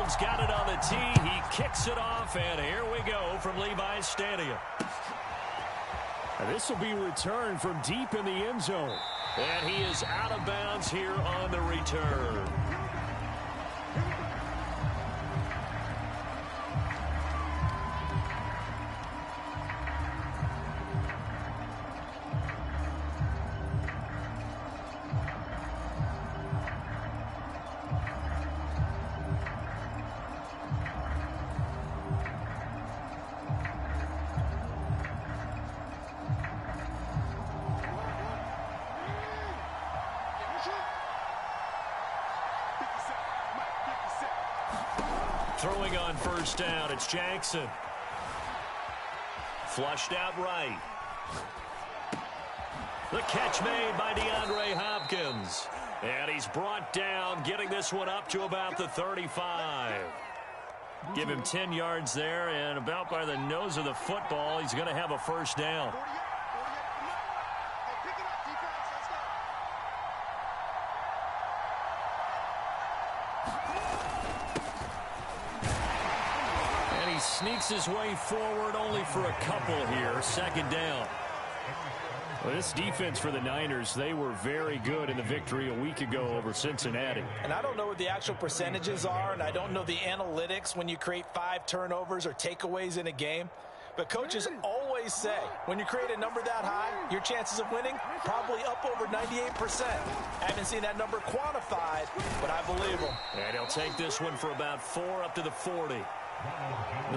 Jones got it on the tee. He kicks it off, and here we go from Levi's Stadium. And this will be returned from deep in the end zone. And he is out of bounds here on the return. Throwing on first down, it's Jackson. Flushed out right. The catch made by DeAndre Hopkins. And he's brought down, getting this one up to about the 35. Give him 10 yards there, and about by the nose of the football, he's going to have a first down. Sneaks his way forward only for a couple here. Second down. Well, this defense for the Niners, they were very good in the victory a week ago over Cincinnati. And I don't know what the actual percentages are, and I don't know the analytics when you create 5 turnovers or takeaways in a game. But coaches always say, when you create a number that high, your chances of winning probably up over 98%. I haven't seen that number quantified, but I believe him. And he'll take this one for about 4 up to the 40.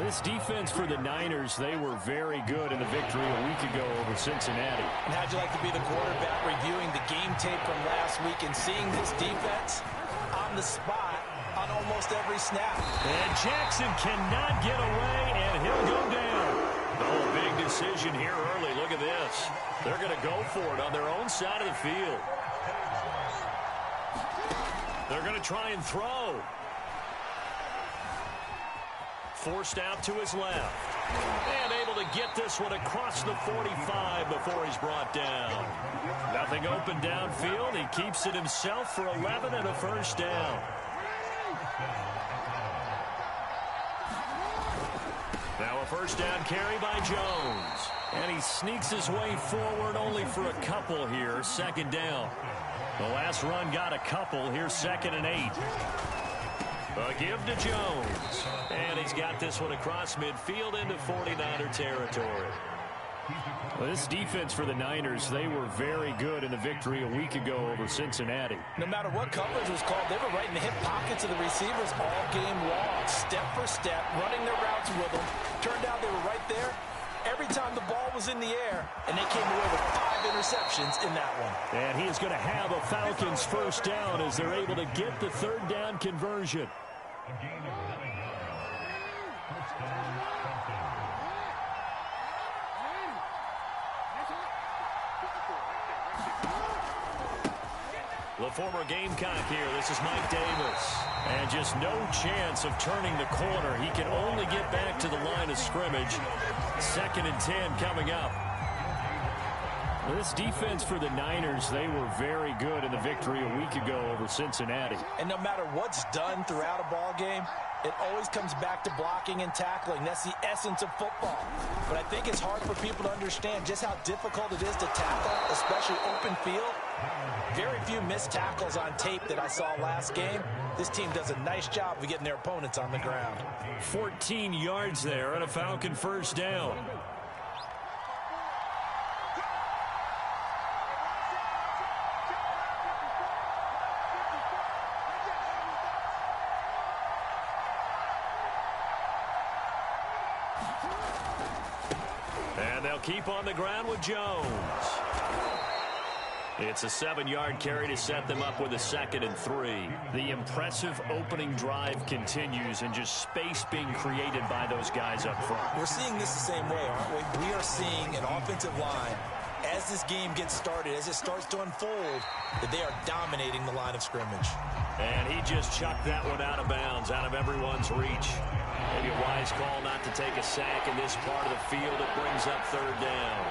This defense for the Niners, they were very good in the victory a week ago over Cincinnati. And how'd you like to be the quarterback reviewing the game tape from last week and seeing this defense on the spot on almost every snap? And Jackson cannot get away, and he'll go down. Oh, big decision here early. Look at this. They're going to go for it on their own side of the field. They're going to try and throw. Forced out to his left. And able to get this one across the 45 before he's brought down. Nothing open downfield. He keeps it himself for 11 and a first down. Now a first down carry by Jones. And he sneaks his way forward only for a couple here. Second down. The last run got a couple. Here's 2nd and 8. A give to Jones. And he's got this one across midfield into 49er territory. Well, this defense for the Niners, they were very good in the victory a week ago over Cincinnati. No matter what coverage was called, they were right in the hip pockets of the receivers all game long, step for step, running their routes with them. Turned out they were right there every time the ball was in the air, and they came away with 5 interceptions in that one. And he is going to have a Falcons first down as they're able to get the 3rd down conversion. The former Gamecock here. This is Mike Davis. And just no chance of turning the corner. He can only get back to the line of scrimmage. 2nd and 10 coming up. Well, this defense for the Niners, they were very good in the victory a week ago over Cincinnati. And no matter what's done throughout a ball game, it always comes back to blocking and tackling. That's the essence of football. But I think it's hard for people to understand just how difficult it is to tackle, especially open field. Very few missed tackles on tape that I saw last game. This team does a nice job of getting their opponents on the ground. 14 yards there and a Falcon first down. And they'll keep on the ground with Jones. It's a 7-yard carry to set them up with a 2nd and 3. The impressive opening drive continues and just space being created by those guys up front. We're seeing this the same way, aren't we? We are seeing an offensive line, as this game gets started, as it starts to unfold, that they are dominating the line of scrimmage. And he just chucked that one out of bounds, out of everyone's reach. Maybe a wise call not to take a sack in this part of the field. It brings up 3rd down.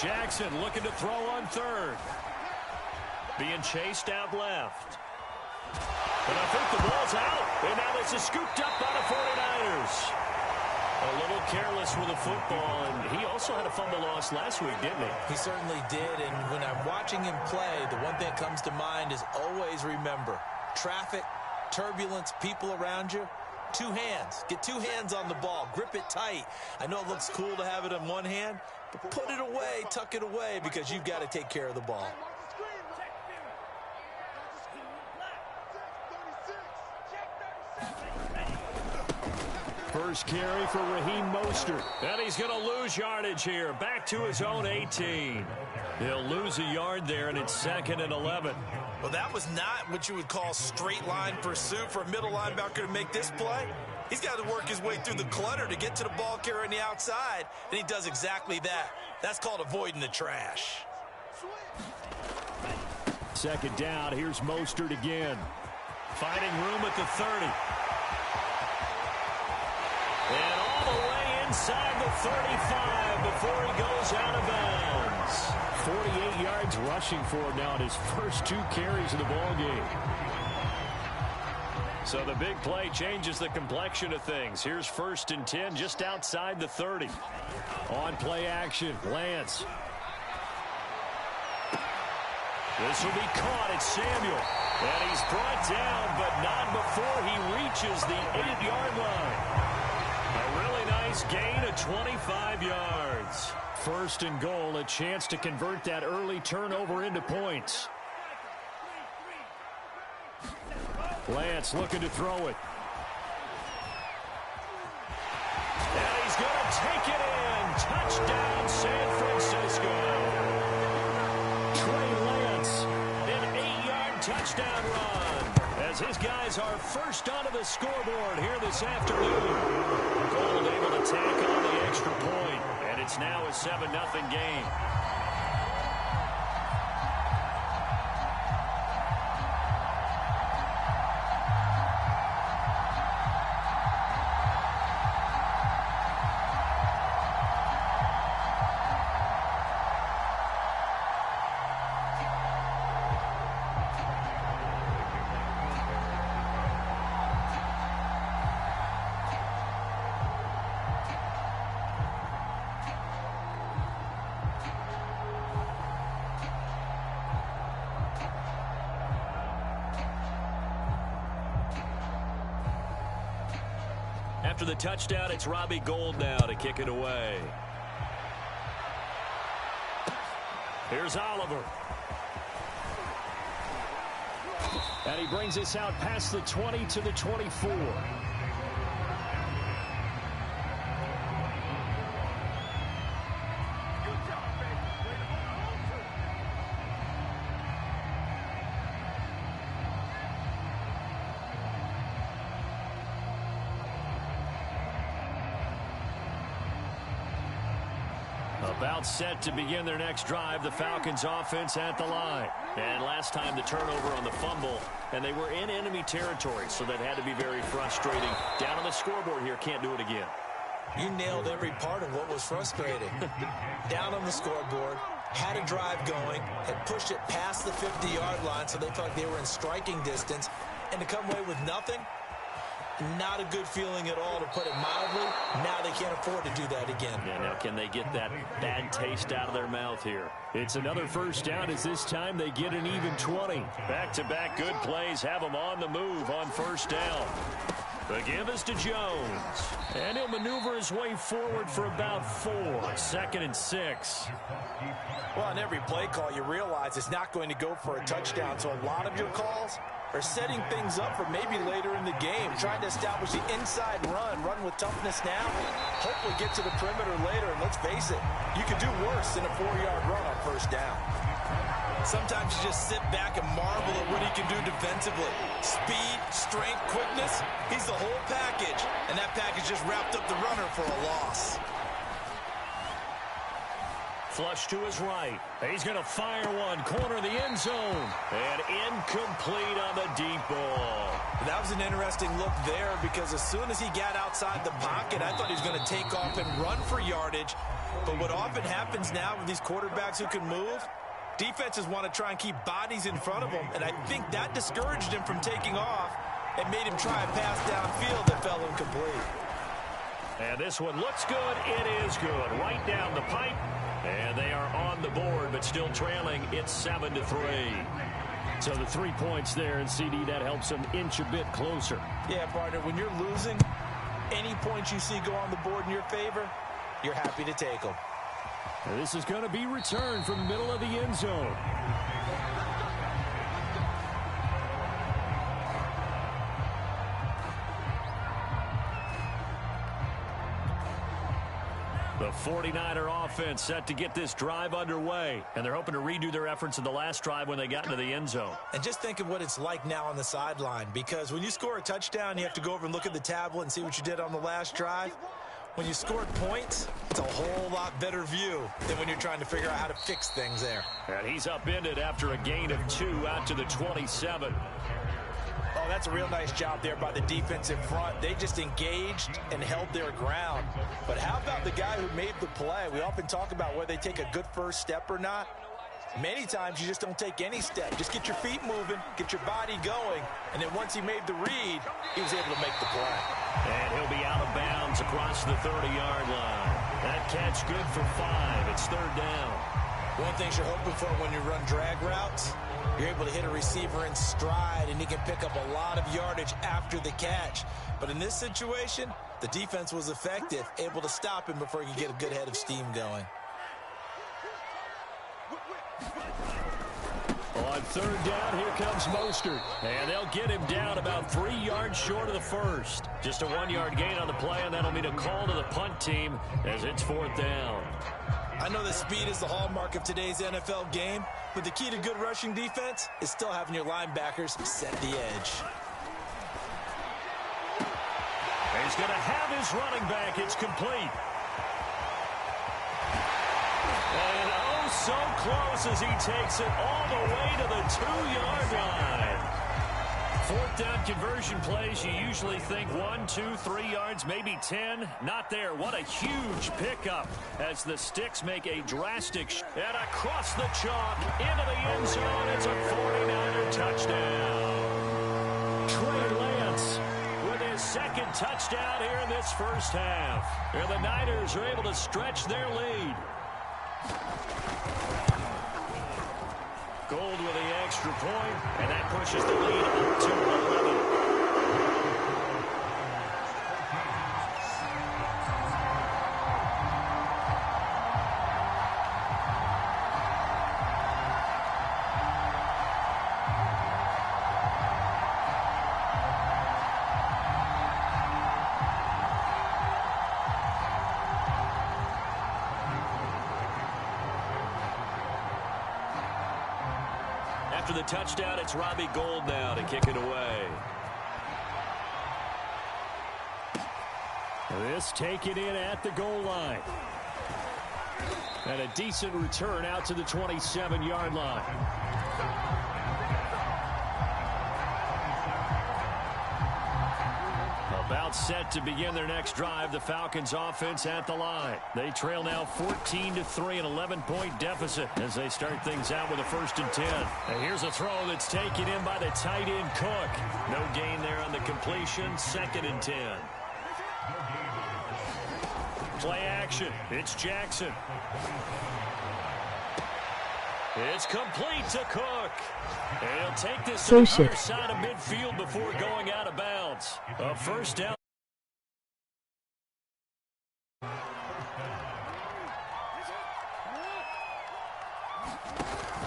Jackson looking to throw on 3rd. being chased out left. And I think the ball's out. And now this is scooped up by the 49ers. A little careless with the football, and he also had a fumble loss last week, didn't he? He certainly did, and when I'm watching him play, the one thing that comes to mind is always remember, traffic, turbulence, people around you, two hands. Get two hands on the ball. Grip it tight. I know it looks cool to have it in one hand, but put it away, tuck it away, because you've got to take care of the ball. First carry for Raheem Mostert. And he's going to lose yardage here. Back to his own 18. He'll lose a yard there, and it's 2nd and 11. Well, that was not what you would call straight line pursuit for a middle linebacker to make this play. He's got to work his way through the clutter to get to the ball carrier on the outside, and he does exactly that. That's called avoiding the trash. 2nd down. Here's Mostert again. Finding room at the 30. And all the way inside the 35 before he goes out of bounds. 48 yards rushing for him now in his first 2 carries of the ballgame. So the big play changes the complexion of things. Here's 1st and 10 just outside the 30. On play action, Lance. This will be caught. It's Samuel. And he's brought down, but not before he reaches the 8-yard line. A really nice gain of 25 yards. 1st and goal, a chance to convert that early turnover into points. Lance looking to throw it. And he's going to take it in. Touchdown, San Francisco. Trey Lance, an 8-yard touchdown run. As his guys are first onto the scoreboard here this afternoon. Gold able to tack on the extra point, and it's now a 7-0 game. After the touchdown, it's Robbie Gould now to kick it away. Here's Oliver. And he brings us out past the 20 to the 24. About set to begin their next drive, the Falcons offense at the line. And last time the turnover on the fumble, and they were in enemy territory, so that had to be very frustrating. Down on the scoreboard here, can't do it again. You nailed every part of what was frustrating. Down on the scoreboard, had a drive going, had pushed it past the 50-yard line, so they felt like they were in striking distance, and to come away with nothing, not a good feeling at all, to put it mildly. Now they can't afford to do that again. Yeah, now can they get that bad taste out of their mouth here? It's another first down as this time they get an even 20. Back-to-back good plays have them on the move on first down. The give is to Jones. And he'll maneuver his way forward for about 4. 2nd and 6. Well, on every play call, you realize it's not going to go for a touchdown. So a lot of your calls are setting things up for maybe later in the game, trying to establish the inside run with toughness now, hopefully get to the perimeter later, and let's face it, you could do worse than a 4-yard run on first down. Sometimes you just sit back and marvel at what he can do defensively. Speed, strength, quickness, he's the whole package, and that package just wrapped up the runner for a loss. Flush to his right. He's going to fire one. Corner of the end zone. And incomplete on the deep ball. That was an interesting look there, because as soon as he got outside the pocket, I thought he was going to take off and run for yardage. But what often happens now with these quarterbacks who can move, Defenses want to try and keep bodies in front of them, and I think that discouraged him from taking off and made him try a pass downfield that fell incomplete. And this one looks good. It is good. Right down the pipe. And they are on the board, but still trailing. It's 7-3. So the 3 points there, and CD, that helps them inch a bit closer. Yeah, partner, when you're losing, any points you see go on the board in your favor, you're happy to take them. And this is going to be returned from the middle of the end zone. The 49er offense set to get this drive underway, and they're hoping to redo their efforts in the last drive when they got into the end zone. And just think of what it's like now on the sideline, because when you score a touchdown, you have to go over and look at the tablet and see what you did on the last drive. When you scored points, it's a whole lot better view than when you're trying to figure out how to fix things there. And he's upended after a gain of 2 out to the 27. Oh, that's a real nice job there by the defensive front. They just engaged and held their ground. But how about the guy who made the play? We often talk about whether they take a good first step or not. Many times you just don't take any step. Just get your feet moving, get your body going, and then once he made the read, he was able to make the play. And he'll be out of bounds across the 30-yard line. That catch good for 5. It's 3rd down. One thing you're hoping for when you run drag routes, you're able to hit a receiver in stride, and he can pick up a lot of yardage after the catch. But in this situation, the defense was effective, able to stop him before he could get a good head of steam going. On 3rd down, here comes Mostert. And they'll get him down about 3 yards short of the first. Just a 1-yard gain on the play, and that'll mean a call to the punt team as it's 4th down. I know that speed is the hallmark of today's NFL game, but the key to good rushing defense is still having your linebackers set the edge. He's going to have his running back. It's complete. And oh, so close as he takes it all the way to the 2-yard line. 4th down conversion plays, you usually think 1, 2, 3 yards, maybe 10. Not there. What a huge pickup as the Sticks make a drastic and across the chalk into the end zone. It's a 49er touchdown. Trey Lance with his 2nd touchdown here in this first half. And the Niners are able to stretch their lead. Gold with the extra point, and that pushes the lead up to 11. After the touchdown, it's Robbie Gould now to kick it away. This taken in at the goal line. And a decent return out to the 27-yard line. About set to begin their next drive. The Falcons offense at the line. They trail now 14-3, an 11-point deficit as they start things out with a 1st and 10. And here's a throw that's taken in by the tight end Cook. No gain there on the completion. 2nd and 10. Play action. It's Jackson. It's complete to Cook. And he'll take this to the other side of midfield before going out of bounds. A 1st down.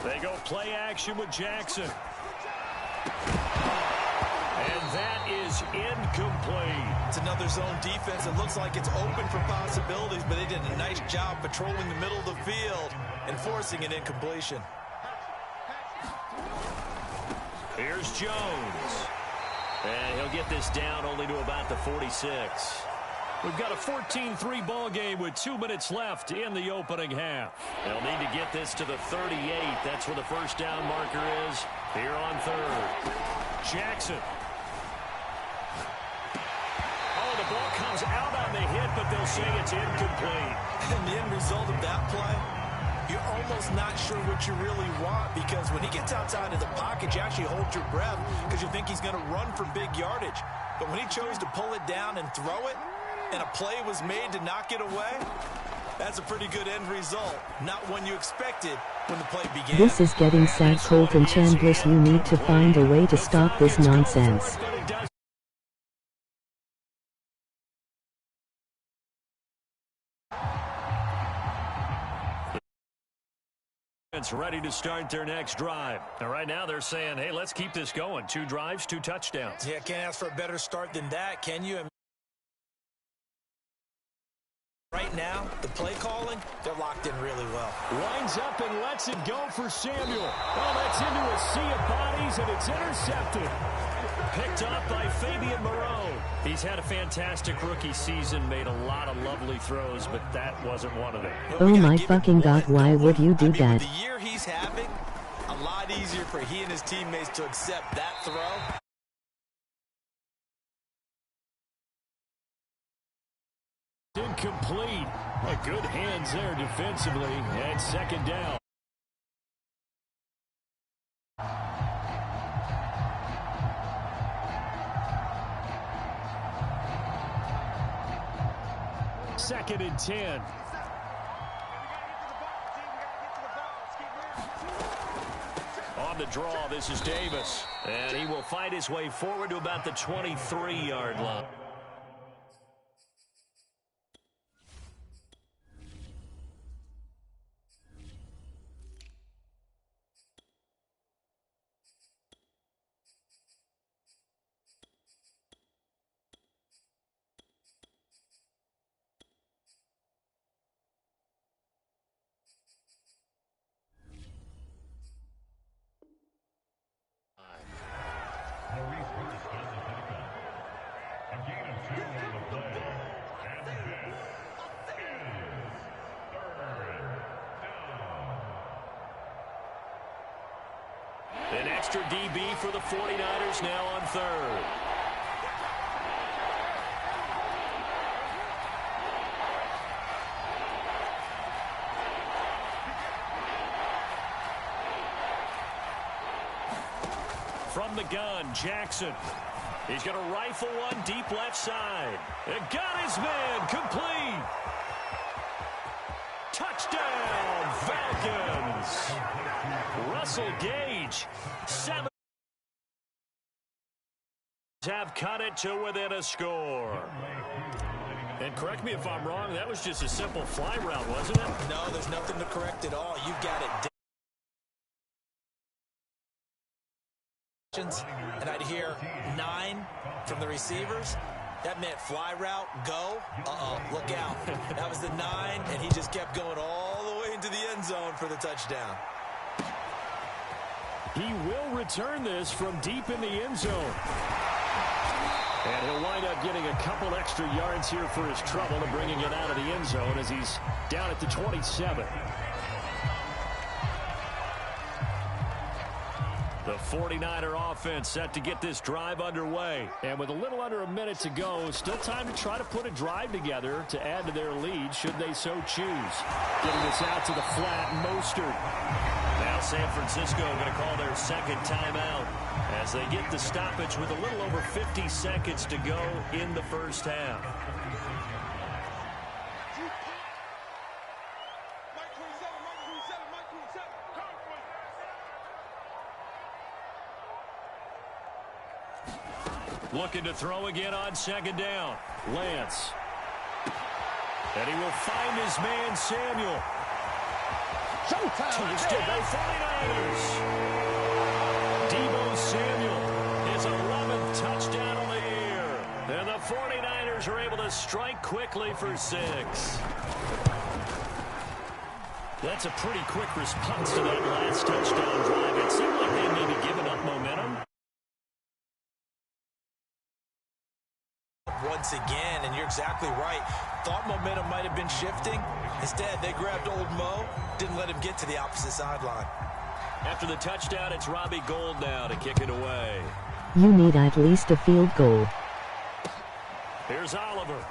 They go play action with Jackson. And that is incomplete. It's another zone defense. It looks like it's open for possibilities, but they did a nice job patrolling the middle of the field and forcing an incompletion. Here's Jones. And he'll get this down only to about the 46. We've got a 14-3 ball game with 2 minutes left in the opening half. They'll need to get this to the 38. That's where the 1st down marker is here on 3rd. Jackson. Oh, the ball comes out on the hit, but they'll say it's incomplete. And the end result of that play, you're almost not sure what you really want, because when he gets outside of the pocket, you actually hold your breath because you think he's going to run for big yardage. But when he chose to pull it down and throw it, and a play was made to knock it away, that's a pretty good end result. Not one you expected when the play began. This is getting sad, Colton Chandlers. You need to find a way to stop this nonsense. It's ready to start their next drive. And right now they're saying, hey, let's keep this going. 2 drives, 2 touchdowns. Yeah, can't ask for a better start than that, can you? Right now, the play calling, they're locked in really well. Lines up and lets it go for Samuel. Oh, that's into a sea of bodies, and it's intercepted. Picked up by Fabian Moreau. He's had a fantastic rookie season, made a lot of lovely throws, but that wasn't one of them. Oh my fucking God, why would you do that? With the year he's having, a lot easier for he and his teammates to accept that throw. Incomplete. Good hands there defensively, and second down. Second and 10. On the draw, this is Davis. And he will fight his way forward to about the 23-yard line. An extra DB for the 49ers now on third. From the gun, Jackson. He's going to rifle one deep left side. And got his man, complete. Touchdown, Falcons. Russell Gage, 7 have cut it to within a score. And correct me if I'm wrong, that was just a simple fly route, wasn't it? No, there's nothing to correct at all. You got it. And I'd hear 9 from the receivers. That meant fly route, go. Look out. That was the 9, and he just kept going all the way into the end zone for the touchdown. He will return this from deep in the end zone. And he'll wind up getting a couple extra yards here for his trouble and bringing it out of the end zone as he's down at the 27. The 49er offense set to get this drive underway. And with a little under a minute to go, still time to try to put a drive together to add to their lead should they so choose. Getting this out to the flat, Mostert. Now San Francisco going to call their second timeout as they get the stoppage with a little over 50 seconds to go in the first half. Looking to throw again on second down. Lance. And he will find his man, Samuel. Touchdown, 49ers. Deebo Samuel, his 11th touchdown on the year. And the 49ers are able to strike quickly for 6. That's a pretty quick response to that last touchdown drive. It seemed like they may be giving up momentum. Once again, and you're exactly right. Thought momentum might have been shifting. Instead, they grabbed old Mo, didn't let him get to the opposite sideline. After the touchdown, it's Robbie Gould now to kick it away. You need at least a field goal. Here's Oliver.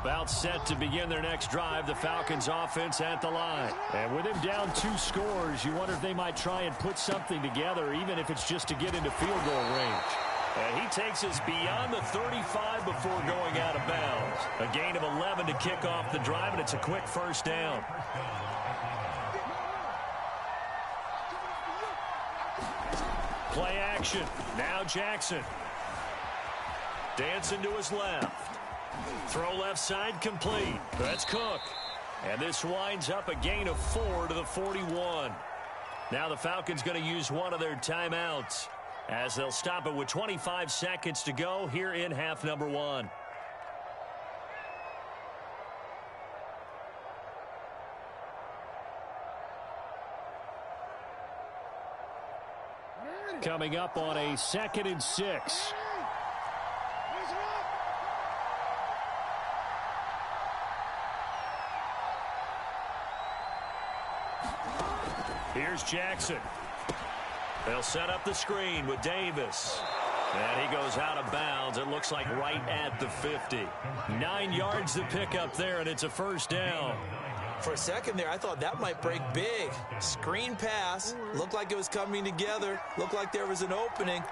About set to begin their next drive, the Falcons offense at the line. And with him down 2 scores, you wonder if they might try and put something together, even if it's just to get into field goal range. And he takes us beyond the 35 before going out of bounds. A gain of 11 to kick off the drive, and it's a quick first down. Play action. Now Jackson. Dancing to his left. Throw left side complete. That's Cook. And this winds up a gain of 4 to the 41. Now the Falcons going to use one of their timeouts as they'll stop it with 25 seconds to go here in half number 1. Coming up on a 2nd and 6. Here's Jackson. They'll set up the screen with Davis. And he goes out of bounds. It looks like right at the 50. 9 yards to pick up there, and it's a first down. For a second there, I thought that might break big. Screen pass. Looked like it was coming together. Looked like there was an opening.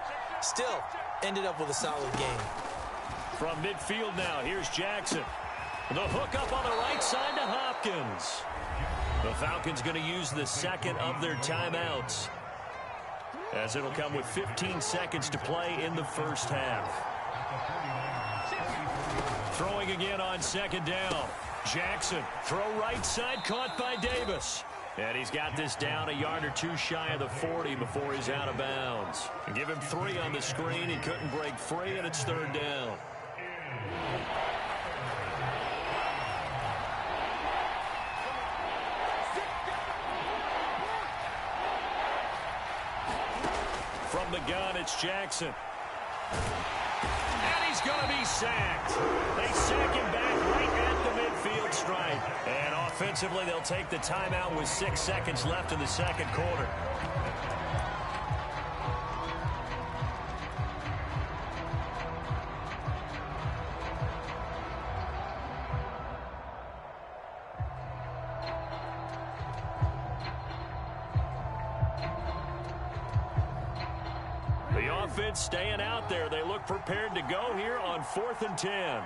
Still, ended up with a solid game. From midfield now, here's Jackson. The hook up on the right side to Hopkins. The Falcons going to use the second of their timeouts, as it'll come with 15 seconds to play in the first half. Throwing again on 2nd down. Jackson, throw right side, caught by Davis. And he's got this down a yard or 2 shy of the 40 before he's out of bounds. And give him 3 on the screen. He couldn't break free, and it's 3rd down. From the gun, it's Jackson. And he's going to be sacked. They sack him back right at the midfield stripe. And offensively, they'll take the timeout with 6 seconds left in the 2nd quarter. The offense staying out there. They look prepared to go here on 4th and 10.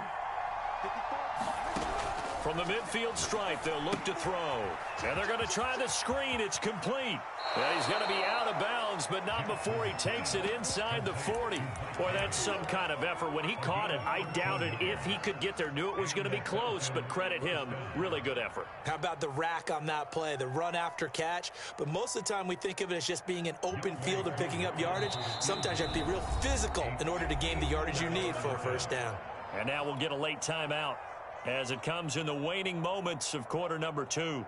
From the midfield stripe, they'll look to throw. And they're going to try the screen. It's complete. And he's going to be out of bounds, but not before he takes it inside the 40. Boy, that's some kind of effort. When he caught it, I doubted if he could get there. Knew it was going to be close, but credit him. Really good effort. How about the rack on that play, the run after catch? But most of the time we think of it as just being an open field and picking up yardage. Sometimes you have to be real physical in order to gain the yardage you need for a first down. And now we'll get a late timeout as it comes in the waning moments of quarter number 2.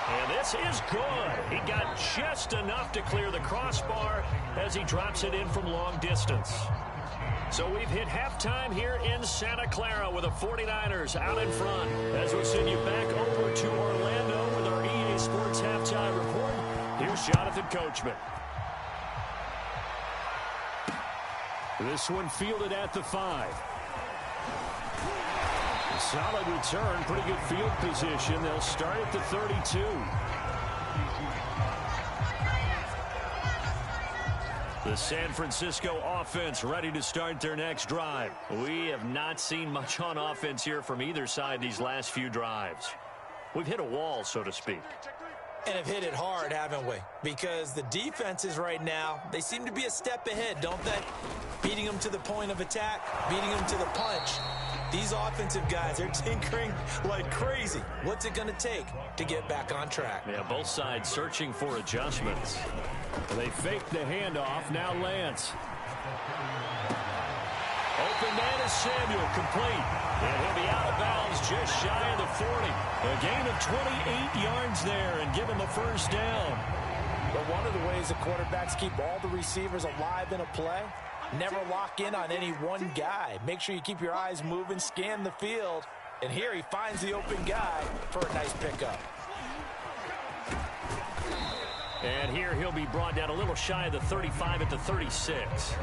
And this is good. He got just enough to clear the crossbar as he drops it in from long distance. So we've hit halftime here in Santa Clara with the 49ers out in front. As we send you back over to Orlando with our EA Sports Halftime Report, here's Jonathan Coachman. This one fielded at the 5. Solid return, pretty good field position. They'll start at the 32. The San Francisco offense ready to start their next drive. We have not seen much on offense here from either side these last few drives. We've hit a wall, so to speak. And have hit it hard, haven't we? Because the defenses right now, they seem to be a step ahead, don't they? Beating them to the point of attack, beating them to the punch. These offensive guys, they're tinkering like crazy. What's it going to take to get back on track? Yeah, both sides searching for adjustments. They fake the handoff. Now Lance. Open man is Samuel, complete. And he'll be out of bounds just shy of the 40. A gain of 28 yards there and give him a first down. But one of the ways the quarterbacks keep all the receivers alive in a play Never lock in on any one guy. Make sure you keep your eyes moving, scan the field. And here he finds the open guy for a nice pickup. And here he'll be brought down a little shy of the 35 at the 36.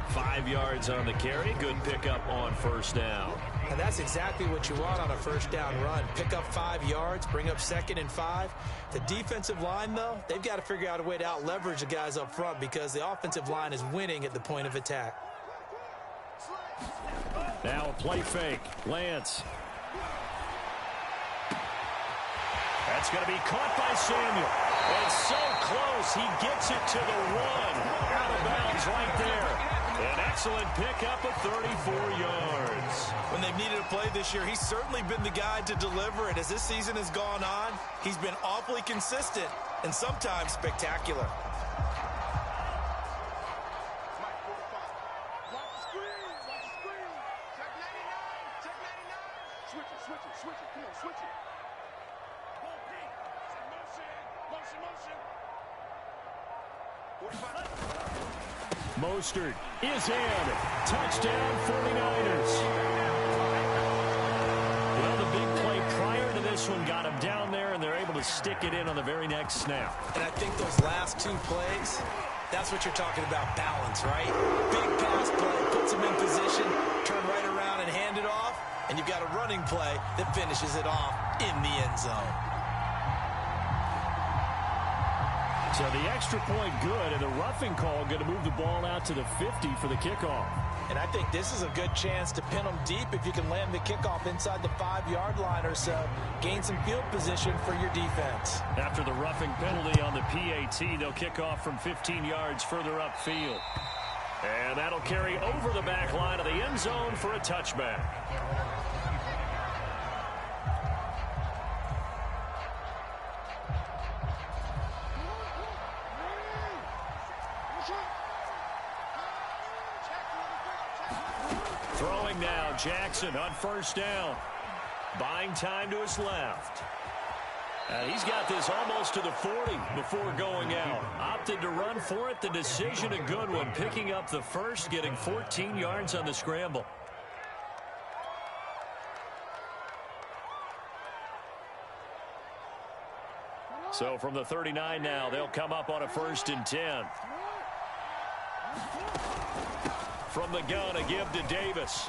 5 yards on the carry. Good pickup on first down. And that's exactly what you want on a first down run. Pick up 5 yards, bring up 2nd and 5. The defensive line, though, they've got to figure out a way to out-leverage the guys up front because the offensive line is winning at the point of attack. Now a play fake. Lance. That's going to be caught by Samuel. And so close, he gets it to the 1. Out of bounds right there. An excellent pickup of 34 yards. When they've needed a play this year, he's certainly been the guy to deliver it. As this season has gone on, he's been awfully consistent and sometimes spectacular. Mostert is in. Touchdown, 49ers. Well, the big play prior to this one got him down there, and they're able to stick it in on the very next snap. And I think those last 2 plays, that's what you're talking about, balance, right? Big pass play, puts him in position, turn right around and hand it off, and you've got a running play that finishes it off in the end zone. So the extra point good, and the roughing call going to move the ball out to the 50 for the kickoff. And I think this is a good chance to pin them deep if you can land the kickoff inside the 5-yard line or so. Gain some field position for your defense. After the roughing penalty on the PAT, they'll kick off from 15 yards further upfield. And that'll carry over the back line of the end zone for a touchback. Throwing now, Jackson on first down. Buying time to his left. And he's got this almost to the 40 before going out. Opted to run for it. The decision a good one. Picking up the first, getting 14 yards on the scramble. So from the 39 now, they'll come up on a 1st and 10. From the gun, a give to Davis.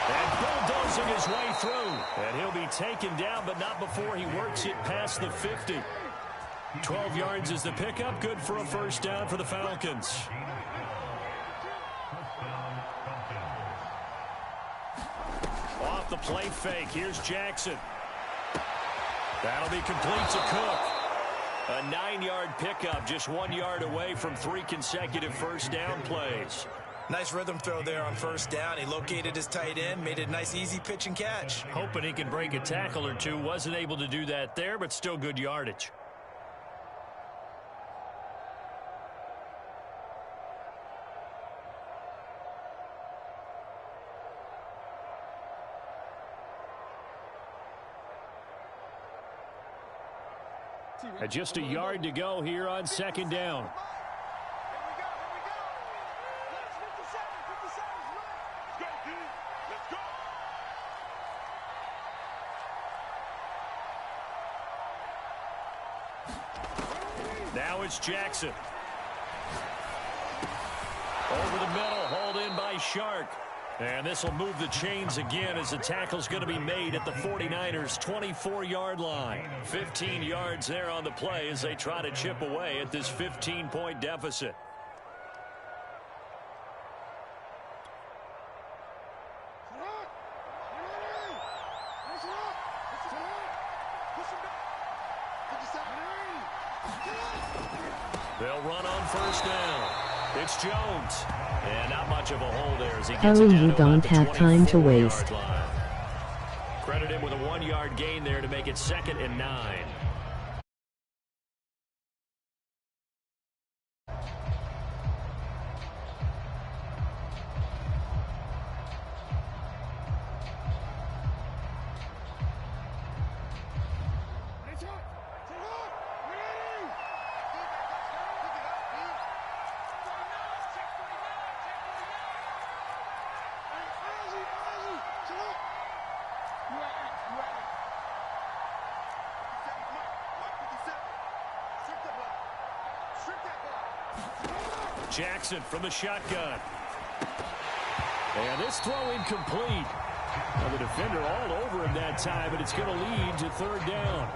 And bulldozing his way through. And he'll be taken down, but not before he works it past the 50. 12 yards is the pickup. Good for a first down for the Falcons. Off the play fake. Here's Jackson. That'll be complete to Cook. A 9-yard pickup, just 1 yard away from 3 consecutive first down plays. Nice rhythm throw there on first down. He located his tight end, made it a nice easy pitch and catch. Hoping he can break a tackle or two. Wasn't able to do that there, but still good yardage. And just a yard to go here on second down. Now it's Jackson. Over the middle, hauled in by Shark. And this will move the chains again as the tackle's going to be made at the 49ers' 24-yard line. 15 yards there on the play as they try to chip away at this 15-point deficit. They'll run on first down. It's Jones. And not much of a hole there as he gets it down you don't have time to waste. line. Credit him with a 1-yard gain there to make it 2nd and 9. Jackson from the shotgun. And this throw incomplete. Now the defender all over him that time, but it's going to lead to third down.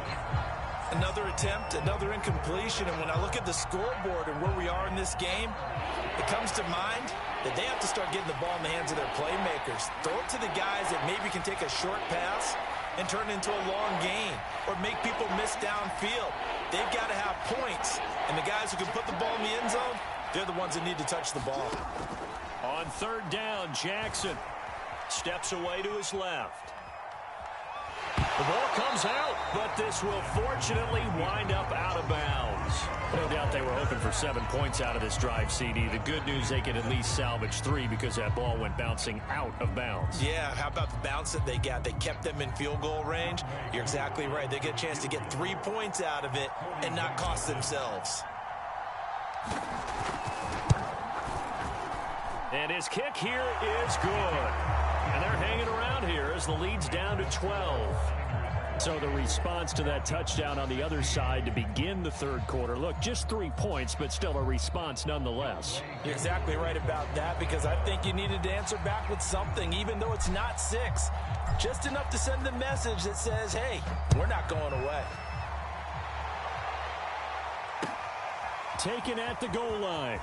Another attempt, another incompletion, and when I look at the scoreboard and where we are in this game, it comes to mind that they have to start getting the ball in the hands of their playmakers. Throw it to the guys that maybe can take a short pass and turn it into a long gain or make people miss downfield. They've got to have points, and the guys who can put the ball in the end zone, they're the ones that need to touch the ball. On third down, Jackson steps away to his left. The ball comes out, but this will fortunately wind up out of bounds. No doubt they were hoping for 7 points out of this drive, CD. The good news, they can at least salvage 3 because that ball went bouncing out of bounds. Yeah, how about the bounce that they got? They kept them in field goal range. You're exactly right. They get a chance to get 3 points out of it and not cost themselves. And his kick here is good. And they're hanging around here as the lead's down to 12. So the response to that touchdown on the other side to begin the third quarter. Look, just 3 points, but still a response nonetheless. You're exactly right about that, because I think you needed to answer back with something, even though it's not 6. Just enough to send the message that says, hey, we're not going away. Taken at the goal line.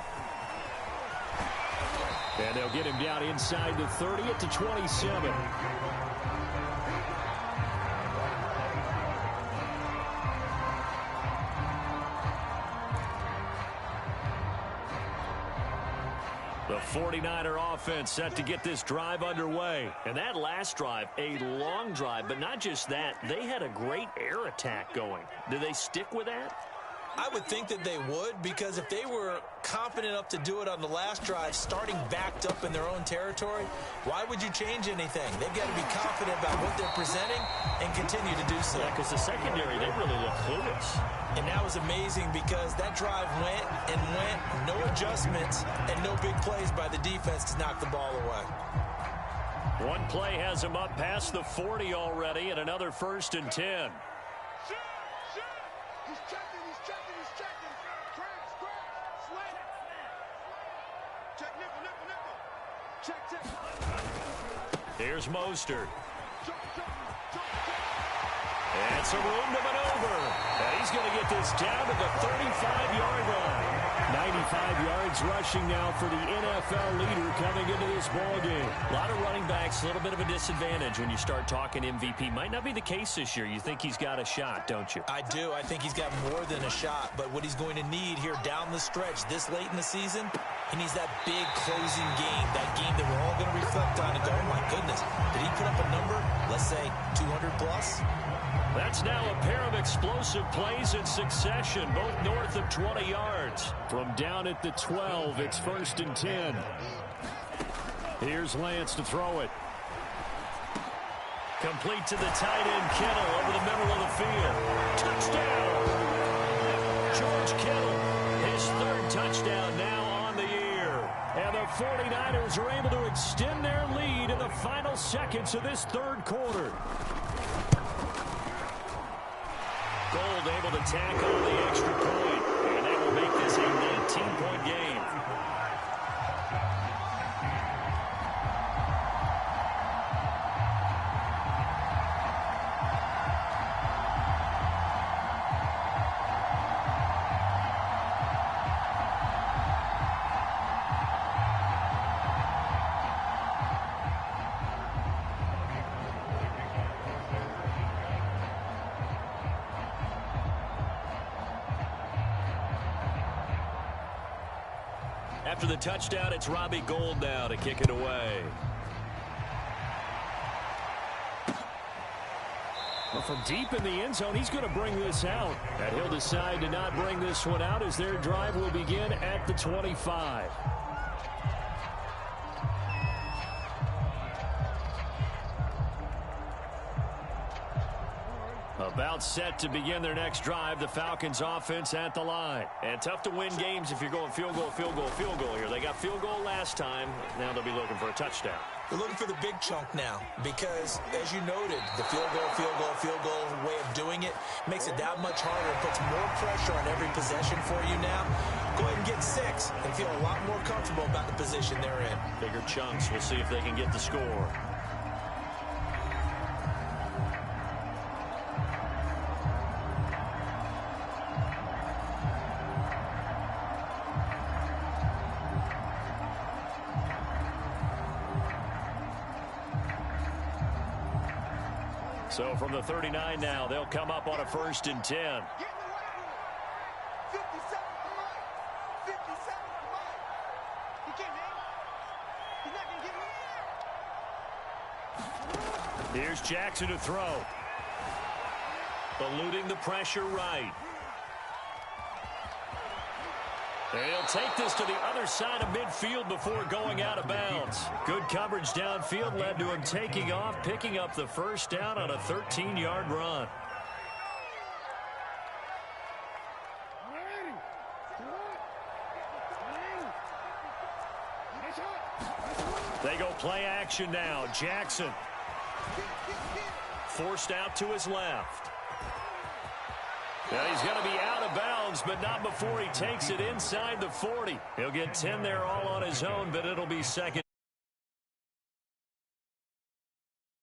And they'll get him down inside the 30 at the 27. The 49er offense set to get this drive underway. And that last drive, a long drive, but not just that. They had a great air attack going. Do they stick with that? I would think that they would, because if they were confident enough to do it on the last drive, starting backed up in their own territory, why would you change anything? They've got to be confident about what they're presenting and continue to do so. Yeah, because the secondary, they really look clueless. And that was amazing, because that drive went and went, no adjustments, and no big plays by the defense to knock the ball away. One play has him up past the 40 already, and another 1st and 10. Here's Mostert. And some room to maneuver. And he's going to get this down to the 35-yard line. 95 yards rushing now for the NFL leader coming into this ballgame. A lot of running backs, a little bit of a disadvantage when you start talking MVP. Might not be the case this year. You think he's got a shot, don't you? I do. I think he's got more than a shot. But what he's going to need here down the stretch this late in the season, he needs that big closing game, that game that we're all going to reflect on and go, oh, my goodness, did he put up a number, let's say, 200 plus? That's now a pair of explosive plays in succession, both north of 20 yards. From down at the 12, it's 1st and 10. Here's Lance to throw it. Complete to the tight end, Kittle, over the middle of the field. Touchdown! George Kittle, his 3rd touchdown now on the year. And the 49ers are able to extend their lead in the final seconds of this third quarter. Gold able to tack on the extra point, and they will make this a 19-point game. After the touchdown, it's Robbie Gould now to kick it away. Well, from deep in the end zone, he's going to bring this out. And he'll decide to not bring this one out as their drive will begin at the 25. About set to begin their next drive. The Falcons offense at the line. And tough to win games if you're going field goal, field goal, field goal here. They got field goal last time. Now they'll be looking for a touchdown. They're looking for the big chunk now because, as you noted, the field goal way of doing it makes it that much harder and puts more pressure on every possession for you now. Go ahead and get 6 and feel a lot more comfortable about the position they're in. Bigger chunks. We'll see if they can get the score. So from the 39 now, they'll come up on a 1st and 10. Here's Jackson to throw. Eluding the pressure right. And he'll take this to the other side of midfield before going out of bounds. Good coverage downfield led to him taking off, picking up the 1st down on a 13-yard run. They go play action now. Jackson forced out to his left. Now he's going to be out of bounds, but not before he takes it inside the 40. He'll get 10 there all on his own, but it'll be 2nd